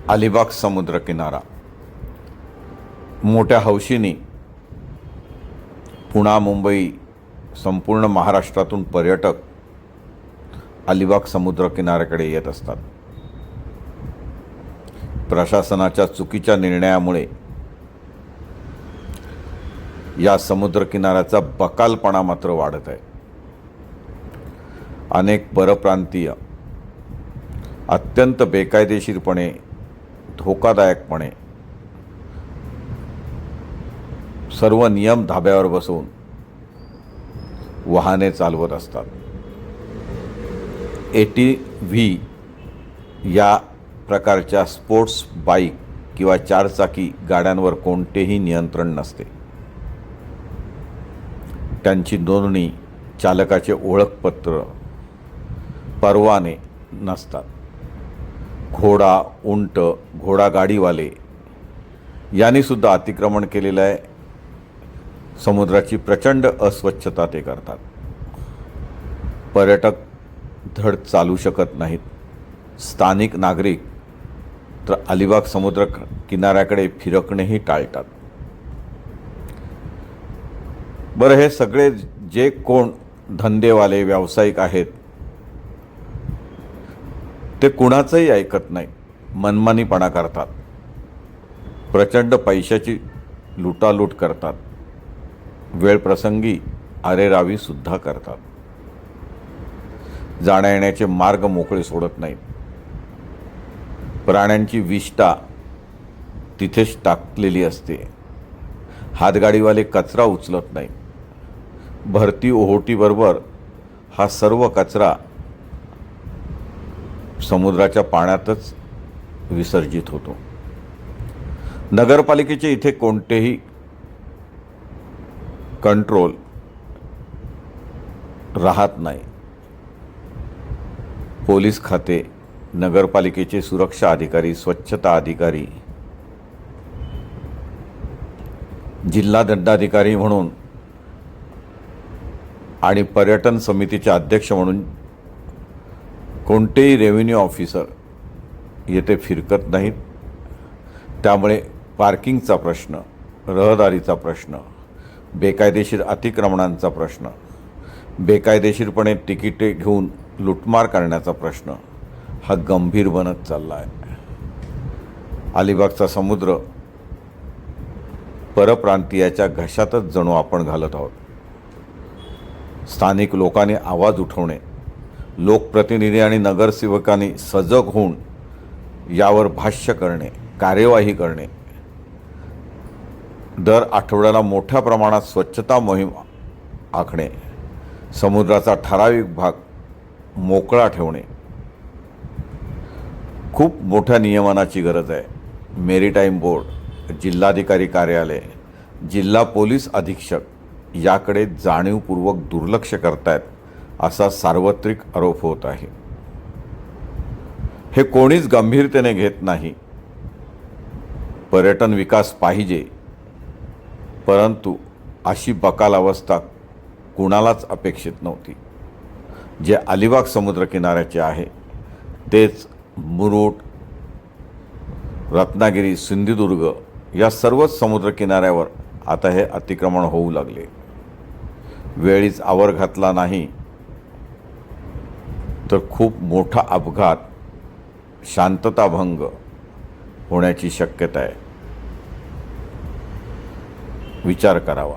अलिबाग समुद्रकिनारा मोठ्या हौशीने पुणे मुंबई संपूर्ण महाराष्ट्रातून पर्यटक अलिबाग समुद्रकिनाऱ्याकडे येत असतात. प्रशासनाच्या चुकीच्या निर्णयामुळे या समुद्रकिनाऱ्याचा बकालपणा मात्र वाढत आहे. अनेक परप्रांतीय अत्यंत बेकायदेशीरपणे, धोकादायकपणे सर्व नियम धाब्यावर बसवून वाहने चालवत असतात. ATV या प्रकारच्या स्पोर्ट्स बाईक किंवा चारचाकी गाड्यांवर कोणतेही नियंत्रण नसते. त्यांची नोंदणी, चालकाचे ओळखपत्र, परवाने नसतात. घोडा, उंट, घोडागाडीवाले यांनी सुद्धा अतिक्रमण केलेलं आहे. समुद्राची प्रचंड अस्वच्छता ते करतात. पर्यटक धड चालू शकत नाहीत. स्थानिक नागरिक तर अलिबाग समुद्र किनाऱ्याकडे फिरकणेही टाळतात. बरं, हे सगळे जे कोण धंदेवाले, व्यावसायिक आहेत ते कुणाचंही ऐकत नाही, मनमानीपणा करतात, प्रचंड पैशाची लुटालूट करतात, वेळप्रसंगी अरेरावी सुद्धा करतात. जाण्या येण्याचे मार्ग मोकळे सोडत नाहीत. प्राण्यांची विष्ठा तिथेच टाकलेली असते. हातगाडीवाले कचरा उचलत नाहीत. भरती ओहोटीबरोबर हा सर्व कचरा समुद्राच्या पाण्यातच विसर्जित होतो. नगरपालिकेचे इथे कोणतेही कंट्रोल राहत नाही. पोलीस खाते, नगरपालिकेचे सुरक्षा अधिकारी, स्वच्छता अधिकारी, जिल्हा दंडाधिकारी म्हणून आणि पर्यटन समितीचे अध्यक्ष म्हणून कोणतेही रेव्हेन्यू ऑफिसर येथे फिरकत नाहीत. त्यामुळे पार्किंगचा प्रश्न, रहदारीचा प्रश्न, बेकायदेशीर अतिक्रमणांचा प्रश्न, बेकायदेशीरपणे तिकिटे घेऊन लुटमार करण्याचा प्रश्न हा गंभीर बनत चालला आहे. अलिबागचा समुद्र परप्रांतीयाच्या घशातच जणू आपण घालत आहोत. स्थानिक लोकांनी आवाज उठवणे, लोकप्रतिनिधी आणि नगरसेवकांनी सजग होऊन यावर भाष्य करणे, कार्यवाही करणे, दर आठवड्याला मोठ्या प्रमाणात स्वच्छता मोहीम आखणे, समुद्राचा ठराविक भाग मोकळा ठेवणे, खूप मोठ्या नियमनाची गरज आहे. मेरीटाईम बोर्ड, जिल्हाधिकारी कार्यालय, जिल्हा पोलीस अधीक्षक याकडे जाणीवपूर्वक दुर्लक्ष करतायत असा सार्वत्रिक आरोप होत आहे. हे कोणीच गंभीरतेने घेत नाही. पर्यटन विकास पाहिजे, परंतु अशी बकाल अवस्था कुणालाच अपेक्षित नव्हती. जे अलिबाग समुद्रकिनाऱ्याचे आहे तेच मुरुड, रत्नागिरी, सिंधुदुर्ग या सर्वच समुद्रकिनाऱ्यावर आता हे अतिक्रमण होऊ लागले. वेळीच आवर घातला नाही तर खूप मोठा अपघात, शांतताभंग होण्याची शक्यता आहे. विचार करावा.